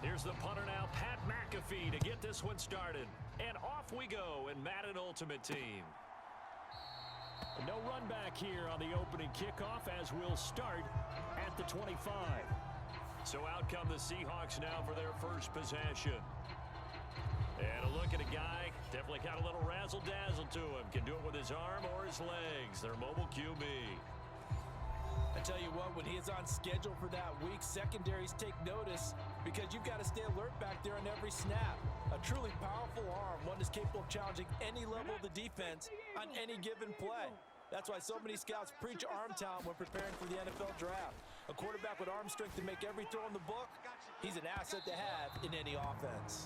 Here's the punter now, Pat McAfee, to get this one started. And off we go in Madden Ultimate Team. No run back here on the opening kickoff as we'll start at the 25. So out come the Seahawks now for their first possession. And a look at a guy, definitely got a little razzle-dazzle to him. Can do it with his arm or his legs. Their mobile QB. I tell you what, when he is on schedule for that week, secondaries take notice because you've got to stay alert back there on every snap. A truly powerful arm, one is capable of challenging any level of the defense on any given play. That's why so many scouts preach arm talent when preparing for the NFL draft. A quarterback with arm strength to make every throw in the book, he's an asset to have in any offense.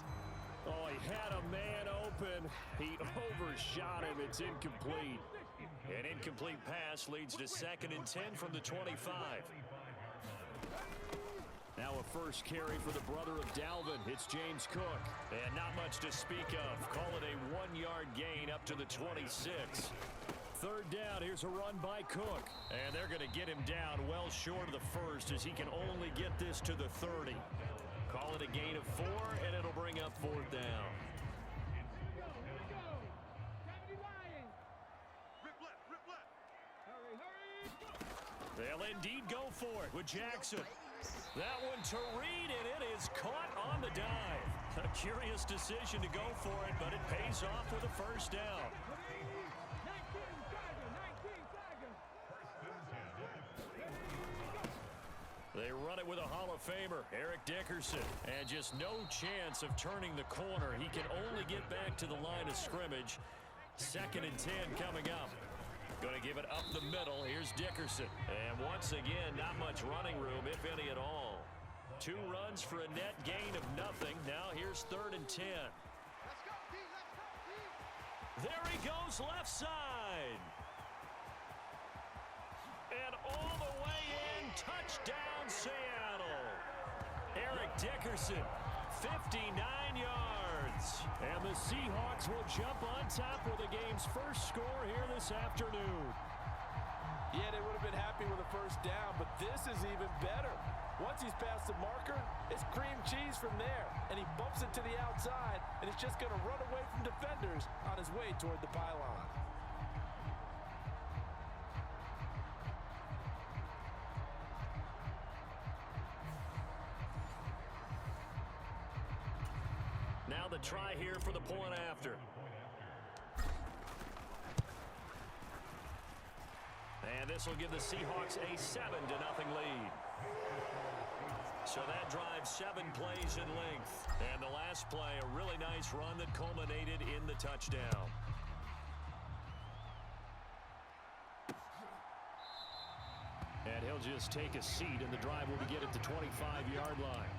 Oh, he had a man open. He overshot him. It's incomplete. An incomplete pass leads to 2nd and 10 from the 25. Now a first carry for the brother of Dalvin. It's James Cook. And not much to speak of. Call it a 1-yard gain up to the 26. 3rd down, here's a run by Cook. And they're going to get him down well short of the first as he can only get this to the 30. Call it a gain of 4, and it'll bring up 4th down. They'll indeed go for it with Jackson. That one to Reed, and it is caught on the dive. A curious decision to go for it, but it pays off with a first down. They run it with a Hall of Famer, Eric Dickerson. And just no chance of turning the corner. He can only get back to the line of scrimmage. 2nd and 10 coming up. Going to give it up the middle. Here's Dickerson. And once again, not much running room, if any at all. 2 runs for a net gain of nothing. Now here's 3rd and 10. There he goes, left side. And all the way in, touchdown Seattle. Eric Dickerson, 59 yards. And the Seahawks will jump on top with the game's first score here this afternoon. Yeah, they would have been happy with a first down, but this is even better. Once he's past the marker, it's cream cheese from there. And he bumps it to the outside, and it's just going to run away from defenders on his way toward the pylon. Now the try here for the point after. And this will give the Seahawks a 7-0 lead. So that drives 7 plays in length. And the last play, a really nice run that culminated in the touchdown. And he'll just take a seat, and the drive will begin at the 25-yard line.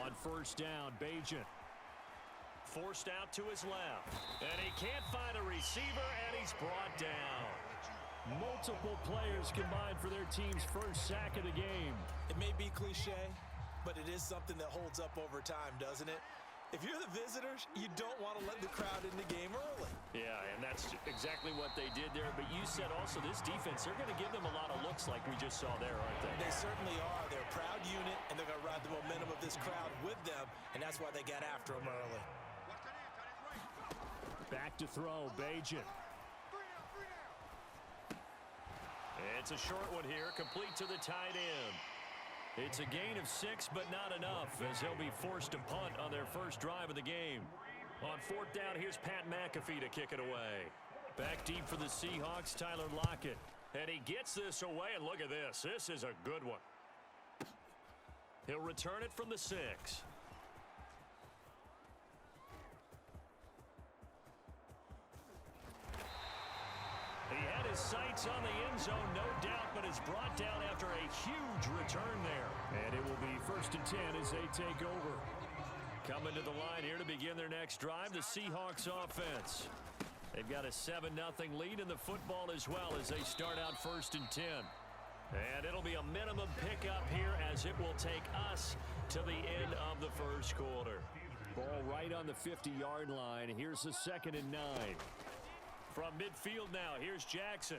On first down, Bajan forced out to his left. And he can't find a receiver, and he's brought down. Multiple players combined for their team's first sack of the game. It may be cliche, but it is something that holds up over time, doesn't it? If you're the visitors, you don't want to let the crowd in the game early. Yeah, and that's exactly what they did there. But you said also this defense, they're going to give them a lot of looks like we just saw there, aren't they? They certainly are. They're a proud unit, and they're going to ride the momentum of this crowd with them, and that's why they got after them early. Back to throw, Bajan. It's a short one here, complete to the tight end. It's a gain of 6, but not enough, as he'll be forced to punt on their first drive of the game. On 4th down, here's Pat McAfee to kick it away. Back deep for the Seahawks, Tyler Lockett. And he gets this away, and look at this. This is a good one. He'll return it from the 6. He had his sights on the end zone, no doubt, but is brought down after a huge return there. And it will be 1st and 10 as they take over. Coming to the line here to begin their next drive, the Seahawks offense. They've got a 7-0 lead in the football as well as they start out 1st and 10. And it'll be a minimum pickup here as it will take us to the end of the first quarter. Ball right on the 50-yard line. Here's the 2nd and 9. From midfield now, here's Jackson.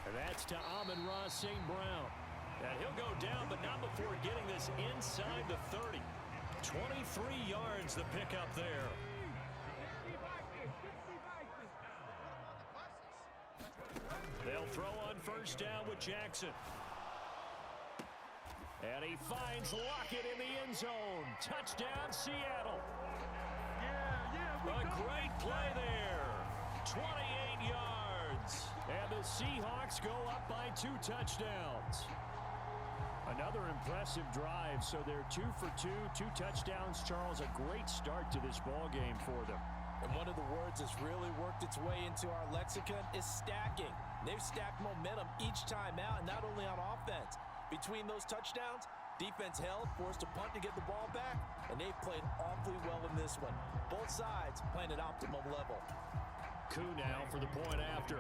And that's to Amon-Ra St. Brown. And he'll go down, but not before getting this inside the 30. 23 yards the pickup there. They'll throw on 1st down with Jackson. And he finds Lockett in the end zone. Touchdown, Seattle. A great play there. 28 yards. And the Seahawks go up by 2 touchdowns. Another impressive drive. So they're 2 for 2, 2 touchdowns. Charles, a great start to this ball game for them. And one of the words that's really worked its way into our lexicon is stacking. They've stacked momentum each time out, and not only on offense. Between those touchdowns, defense held, forced a punt to get the ball back, and they've played awfully well in this one. Both sides playing at optimum level. Coup now for the point after.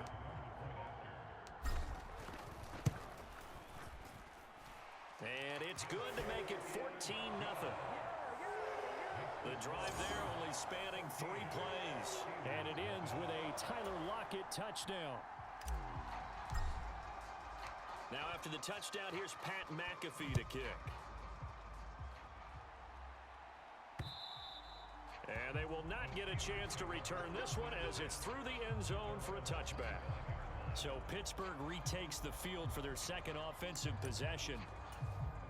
And it's good to make it 14-0. The drive there only spanning 3 plays. And it ends with a Tyler Lockett touchdown. Now after the touchdown, here's Pat McAfee to kick. And they will not get a chance to return this one as it's through the end zone for a touchback. So Pittsburgh retakes the field for their 2nd offensive possession.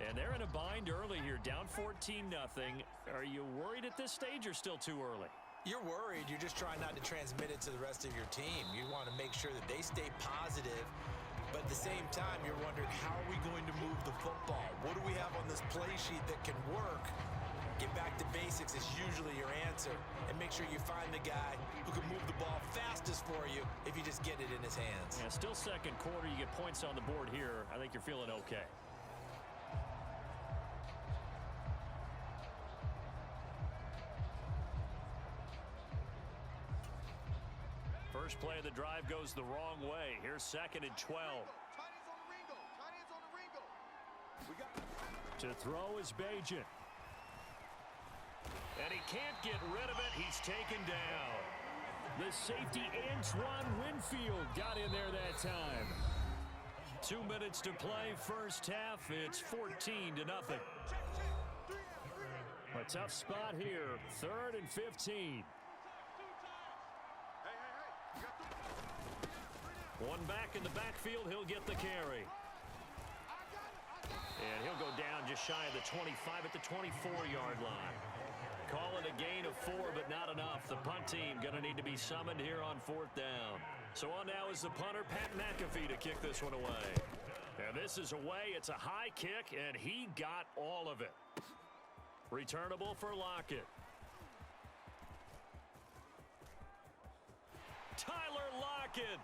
And they're in a bind early here, down 14-0. Are you worried at this stage or still too early? You're worried. You're just trying not to transmit it to the rest of your team. You want to make sure that they stay positive. But at the same time, you're wondering, how are we going to move the football? What do we have on this play sheet that can work? Get back to basics is usually your answer. And make sure you find the guy who can move the ball fastest for you if you just get it in his hands. Yeah, still 2nd quarter. You get points on the board here. I think you're feeling okay. First play of the drive goes the wrong way. Here's 2nd and 12. To throw is Bajan. And he can't get rid of it. He's taken down. The safety Antoine Winfield got in there that time. 2 minutes to play, first half. It's 14-0. A tough spot here. 3rd and 15. One back in the backfield, he'll get the carry. And he'll go down just shy of the 25 at the 24-yard line. Call it a gain of 4, but not enough. The punt team going to need to be summoned here on 4th down. So on now is the punter, Pat McAfee, to kick this one away. And this is away. It's a high kick, and he got all of it. Returnable for Lockett. Tyler Lockett.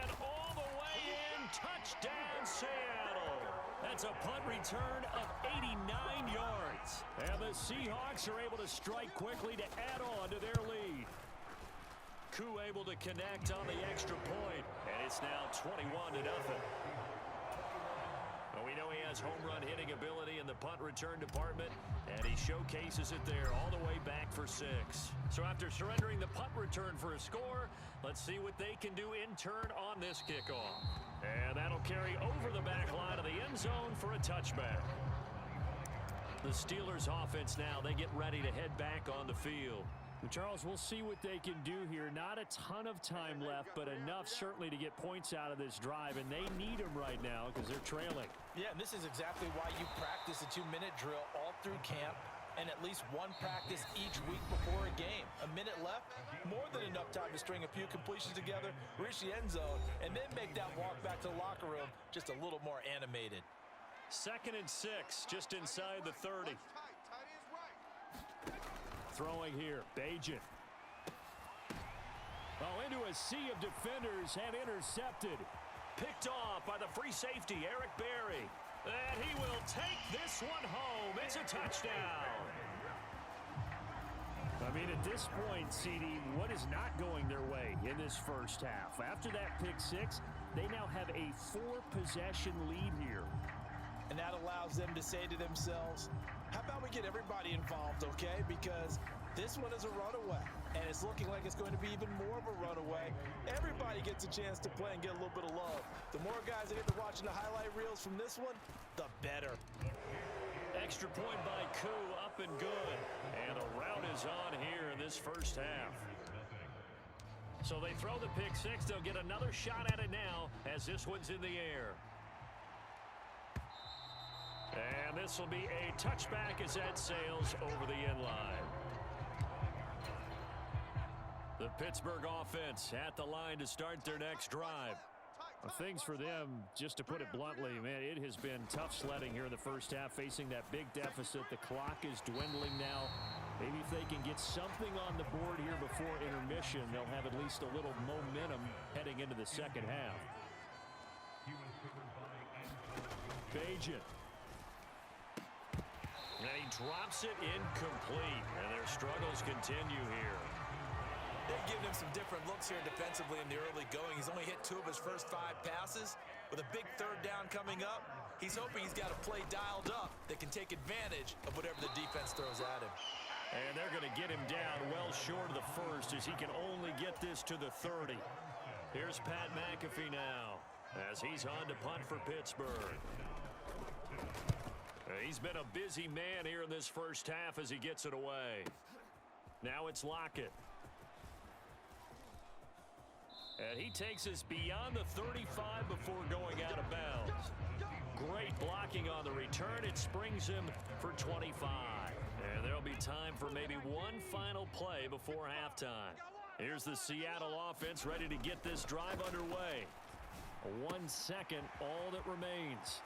And all the way in, touchdown Seattle. That's a punt return of 89 yards. And the Seahawks are able to strike quickly to add on to their lead. Koo able to connect on the extra point, and it's now 21-0. Well, we know he has home run hitting ability in the punt return department, and he showcases it there all the way back for 6. So after surrendering the punt return for a score, let's see what they can do in turn on this kickoff. And that'll carry over the back line of the end zone for a touchback. The Steelers offense now, they get ready to head back on the field. Charles, we'll see what they can do here. Not a ton of time left, but enough certainly to get points out of this drive, and they need them right now because they're trailing. Yeah, and this is exactly why you practice a 2-minute drill all through camp and at least one practice each week before a game. A minute left, more than enough time to string a few completions together, reach the end zone, and then make that walk back to the locker room just a little more animated. 2nd and 6, just inside the 30. Throwing here, Bajan. Oh, into a sea of defenders and intercepted. Picked off by the free safety, Eric Berry. And he will take this one home. It's a touchdown. I mean, at this point, CD, what is not going their way in this first half? After that pick six, they now have a 4-possession lead here. And that allows them to say to themselves, how about we get everybody involved, okay? Because this one is a runaway, and it's looking like it's going to be even more of a runaway. Everybody gets a chance to play and get a little bit of love. The more guys that get to watching the highlight reels from this one, the better. Extra point by Koo, up and good. And a rout is on here in this first half. So they throw the pick six. They'll get another shot at it now as this one's in the air. And this will be a touchback as that sails over the end line. The Pittsburgh offense at the line to start their next drive. Things for them, just to put it bluntly, man, it has been tough sledding here in the first half, facing that big deficit. The clock is dwindling now. Maybe if they can get something on the board here before intermission, they'll have at least a little momentum heading into the second half. Bajan. And he drops it incomplete, and their struggles continue here. They've given him some different looks here defensively in the early going. He's only hit 2 of his first 5 passes. With a big third down coming up, he's hoping he's got a play dialed up that can take advantage of whatever the defense throws at him. And they're going to get him down well short of the first as he can only get this to the 30. Here's Pat McAfee now as he's on to punt for Pittsburgh. He's been a busy man here in this first half as he gets it away. Now it's Lockett. And he takes us beyond the 35 before going out of bounds. Great blocking on the return. It springs him for 25. And there'll be time for maybe one final play before halftime. Here's the Seattle offense ready to get this drive underway. 1 second, all that remains.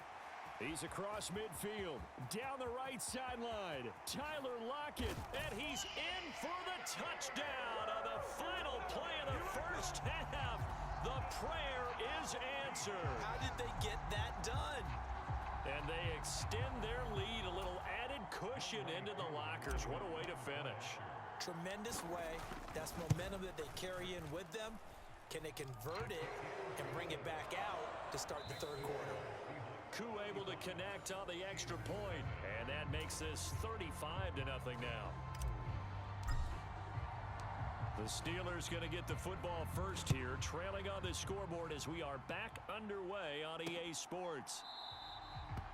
He's across midfield, down the right sideline. Tyler Lockett, and he's in for the touchdown on the final play of the first half. The prayer is answered. How did they get that done? And they extend their lead, a little added cushion into the lockers. What a way to finish. Tremendous way. That's momentum that they carry in with them. Can they convert it and bring it back out to start the third quarter? Koo able to connect on the extra point, and that makes this 35-0 now. The Steelers going to get the football first here, trailing on the scoreboard as we are back underway on EA Sports.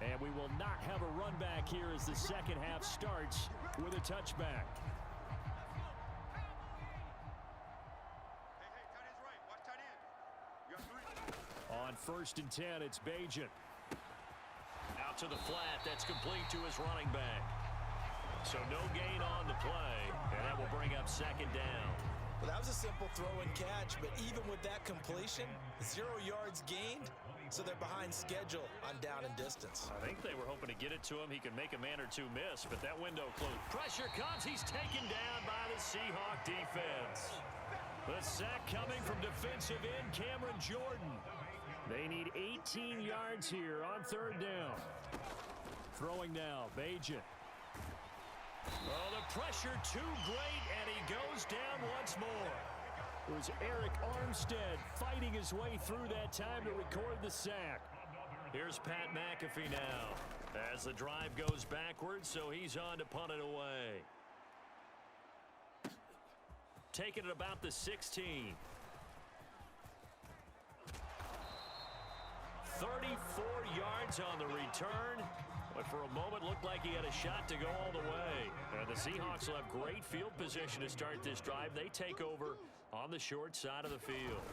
And we will not have a run back here as the second half starts with a touchback. On 1st and 10, it's Bajan. Out to the flat, that's complete to his running back. So no gain on the play, and that will bring up second down. Well, that was a simple throw and catch, but even with that completion, 0 yards gained, so they're behind schedule on down and distance. I think they were hoping to get it to him. He could make a man or two miss, but that window closed. Pressure comes. He's taken down by the Seahawk defense. The sack coming from defensive end Cameron Jordan. They need 18 yards here on 3rd down. Throwing now, Bajan. Oh, the pressure too great, and he goes down once more. It was Eric Armstead fighting his way through that time to record the sack. Here's Pat McAfee now as the drive goes backwards, so he's on to punt it away. Taking it about the 16. 34 yards on the return, but for a moment looked like he had a shot to go all the way. And the Seahawks will have great field position to start this drive. They take over on the short side of the field.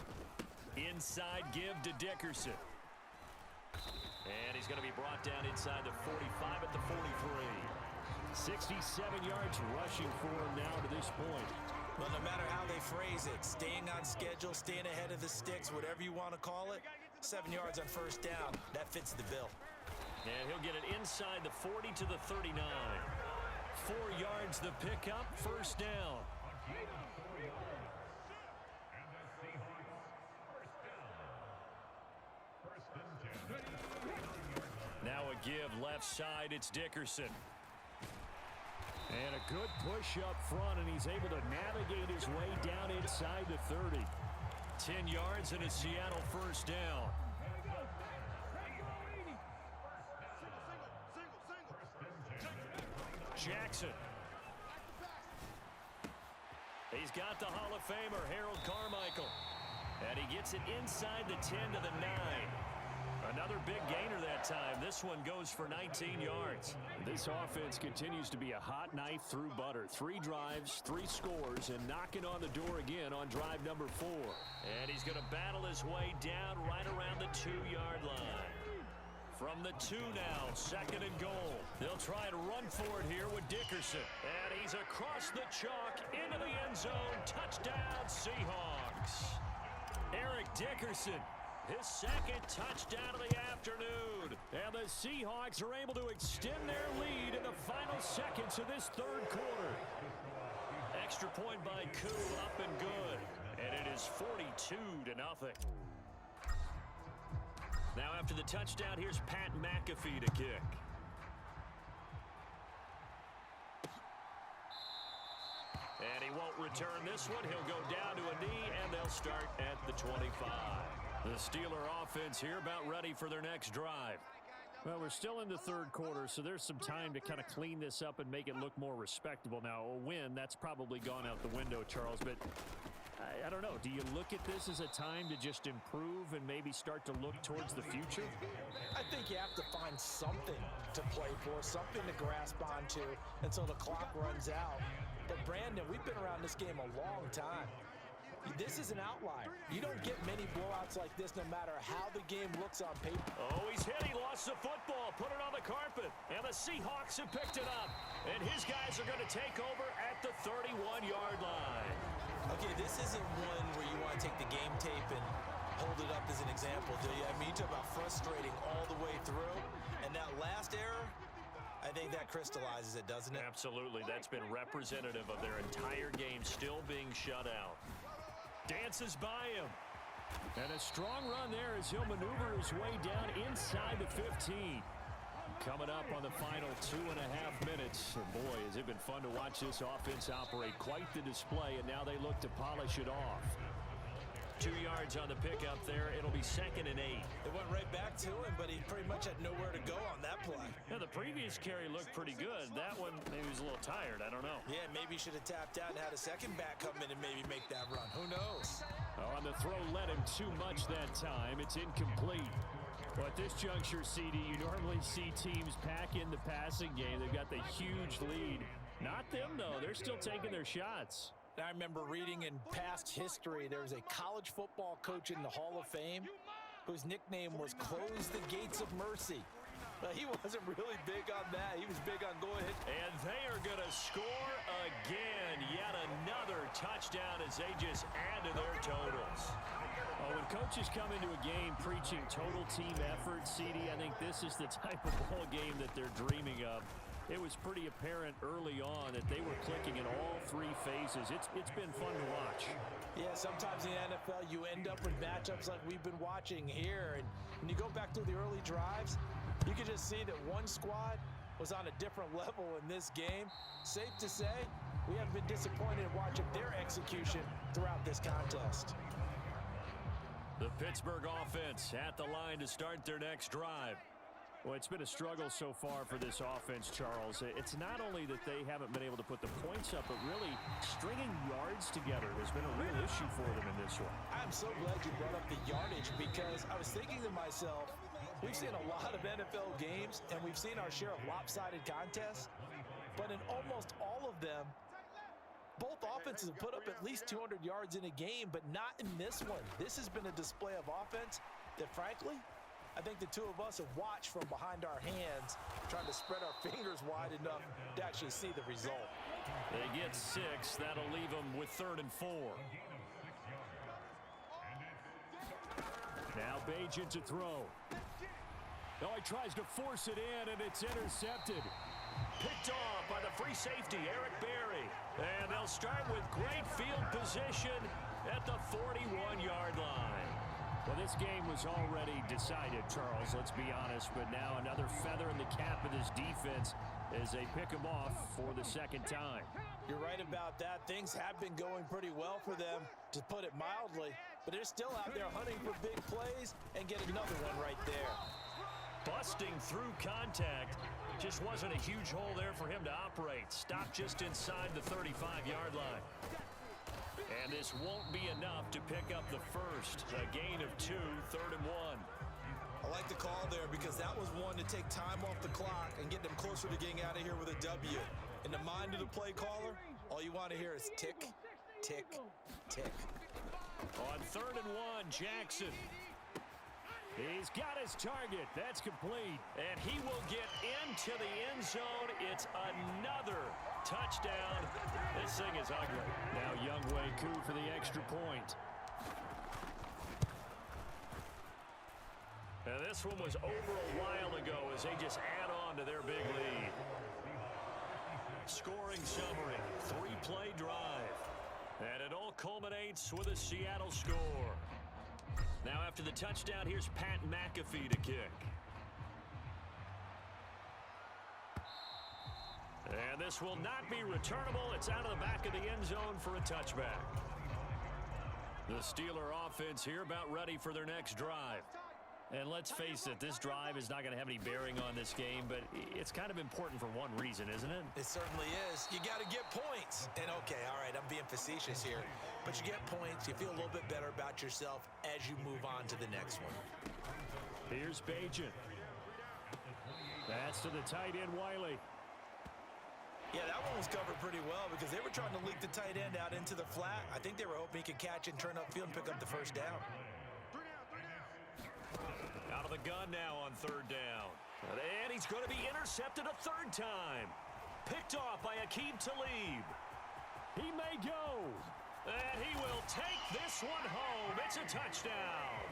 Inside give to Dickerson. And he's going to be brought down inside the 45 at the 43. 67 yards rushing for him now to this point. Well, no matter how they phrase it, staying on schedule, staying ahead of the sticks, whatever you want to call it, 7 yards on 1st down, that fits the bill. And he'll get it inside the 40 to the 39. 4 yards the pickup, 1st down. Now a give left side, it's Dickerson. And a good push up front, and he's able to navigate his way down inside the 30. 10 yards and a Seattle first down. Jackson. He's got the Hall of Famer, Harold Carmichael. And he gets it inside the 10 to the 9. Another big gainer that time. This one goes for 19 yards. This offense continues to be a hot knife through butter. 3 drives, 3 scores, and knocking on the door again on drive number 4. And he's going to battle his way down right around the 2-yard line. From the 2 now, 2nd and goal. They'll try and run for it here with Dickerson. And he's across the chalk into the end zone. Touchdown, Seahawks. Eric Dickerson, his 2nd touchdown of the afternoon. And the Seahawks are able to extend their lead in the final seconds of this 3rd quarter. Extra point by Koo, up and good. And it is 42-0. Now after the touchdown, here's Pat McAfee to kick. And he won't return this one. He'll go down to a knee, and they'll start at the 25. The Steeler offense here about ready for their next drive. Well, we're still in the 3rd quarter, so there's some time to kind of clean this up and make it look more respectable. Now, a win, that's probably gone out the window, Charles, but I don't know. Do you look at this as a time to just improve and maybe start to look towards the future? I think you have to find something to play for, something to grasp onto until the clock runs out. But, Brandon, we've been around this game a long time. This is an outlier. You don't get many blowouts like this no matter how the game looks on paper. Oh, he's hit. He lost the football. Put it on the carpet. And the Seahawks have picked it up. And his guys are going to take over at the 31-yard line. Okay, this isn't one where you want to take the game tape and hold it up as an example, do you? I mean, you talk about frustrating all the way through. And that last error, I think that crystallizes it, doesn't it? Absolutely. That's been representative of their entire game still being shut out. Dances by him. And a strong run there as he'll maneuver his way down inside the 15. Coming up on the final 2.5 minutes. And boy, has it been fun to watch this offense operate. Quite the display, and now they look to polish it off. 2 yards on the pickup there. It'll be 2nd and 8. It went right back to him, but he pretty much had nowhere to go on that play. Yeah, the previous carry looked pretty good. That one, maybe he was a little tired. I don't know. Yeah, maybe he should have tapped out and had a second back come in and maybe make that run. Who knows? Oh, and the throw led him too much that time. It's incomplete. Well, at this juncture, CD, you normally see teams pack in the passing game. They've got the huge lead. Not them, though. They're still taking their shots. I remember reading in past history, there was a college football coach in the Hall of Fame whose nickname was Close the Gates of Mercy. But he wasn't really big on that. He was big on go ahead. And they are going to score again. Yet another touchdown as they just add to their totals. Oh, when coaches come into a game preaching total team effort, CD, I think this is the type of ball game that they're dreaming of. It was pretty apparent early on that they were clicking in all 3 phases. It's been fun to watch. Yeah, sometimes in the NFL you end up with matchups like we've been watching here. And when you go back through the early drives, you can just see that one squad was on a different level in this game. Safe to say, we haven't been disappointed in watching their execution throughout this contest. The Pittsburgh offense at the line to start their next drive. Well, it's been a struggle so far for this offense, Charles. It's not only that they haven't been able to put the points up, but really stringing yards together has been a real issue for them in this one. I'm so glad you brought up the yardage because I was thinking to myself, we've seen a lot of NFL games and we've seen our share of lopsided contests, but in almost all of them, both offenses have put up at least 200 yards in a game, but not in this one. This has been a display of offense that, frankly, I think the two of us have watched from behind our hands, trying to spread our fingers wide enough to actually see the result. They get 6. That'll leave them with 3rd and 4. Now Bajan to throw. Oh, he tries to force it in, and it's intercepted. Picked off by the free safety, Eric Berry. And they'll start with great field position at the 41-yard line. Well, this game was already decided, Charles, let's be honest. But now another feather in the cap of this defense as they pick them off for the second time. You're right about that. Things have been going pretty well for them, to put it mildly. But they're still out there hunting for big plays and get another one right there. Busting through contact. Just wasn't a huge hole there for him to operate. Stopped just inside the 35-yard line. And this won't be enough to pick up the first. A gain of 2, 3rd and 1. I like the call there because that was one to take time off the clock and get them closer to getting out of here with a W. In the mind of the play caller, all you want to hear is tick, tick, tick. On 3rd and 1, Jackson. He's got his target. That's complete. And he will get into the end zone. It's another touchdown. This thing is ugly. Now Younghoe Koo for the extra point. And this one was over a while ago as they just add on to their big lead. Scoring summary, 3-play drive. And it all culminates with a Seattle score. Now after the touchdown, here's Pat McAfee to kick. And this will not be returnable. It's out of the back of the end zone for a touchback. The Steeler offense here about ready for their next drive. And let's face it, this drive is not going to have any bearing on this game, but it's kind of important for one reason, isn't it? It certainly is. You got to get points. And okay, all right, I'm being facetious here. But you get points, you feel a little bit better about yourself as you move on to the next one. Here's Bajan. That's to the tight end, Wiley. Yeah, that one was covered pretty well because they were trying to leak the tight end out into the flat. I think they were hoping he could catch and turn upfield and pick up the first down. Out of the gun now on 3rd down. And he's going to be intercepted a 3rd time. Picked off by Aqib Talib. He may go. And he will take this one home. It's a touchdown.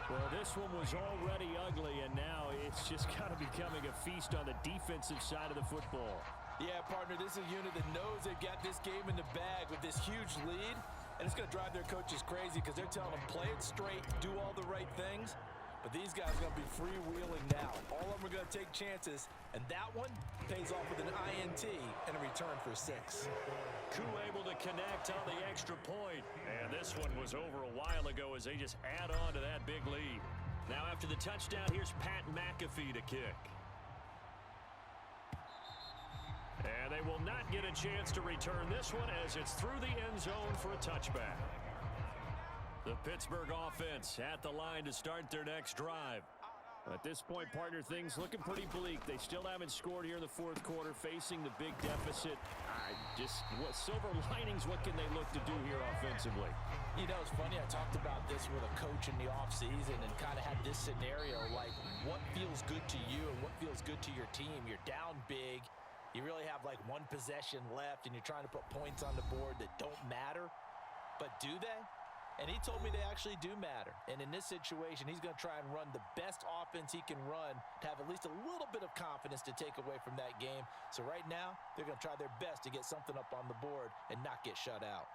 Well, this one was already ugly, and now it's just kind of becoming a feast on the defensive side of the football. Yeah, partner, this is a unit that knows they've got this game in the bag with this huge lead. And it's going to drive their coaches crazy because they're telling them play it straight, do all the right things. But these guys are going to be freewheeling now. All of them are going to take chances. And that one pays off with an INT and a return for 6. Koo able to connect on the extra point. And this one was over a while ago as they just add on to that big lead. Now after the touchdown, here's Pat McAfee to kick. And they will not get a chance to return this one as it's through the end zone for a touchback. The Pittsburgh offense at the line to start their next drive. At this point, partner, things looking pretty bleak. They still haven't scored here in the 4th quarter, facing the big deficit. What silver linings, what can they look to do here offensively? You know, it's funny, I talked about this with a coach in the offseason and kind of had this scenario, like what feels good to you and what feels good to your team. You're down big. You really have like one possession left, and you're trying to put points on the board that don't matter. But do they? And he told me they actually do matter. And in this situation, he's going to try and run the best offense he can run to have at least a little bit of confidence to take away from that game. So right now, they're going to try their best to get something up on the board and not get shut out.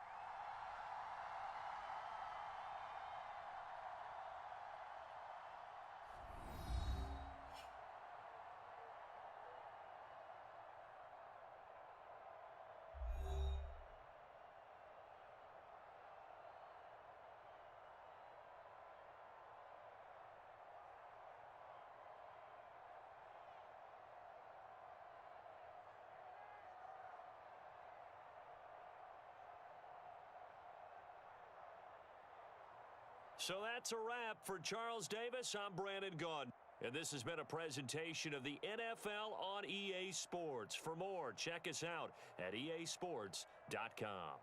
So that's a wrap for Charles Davis. I'm Brandon Gaudin. And this has been a presentation of the NFL on EA Sports. For more, check us out at easports.com.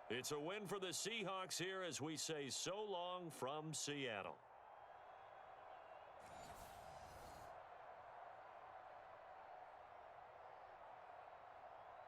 It's a win for the Seahawks here as we say so long from Seattle.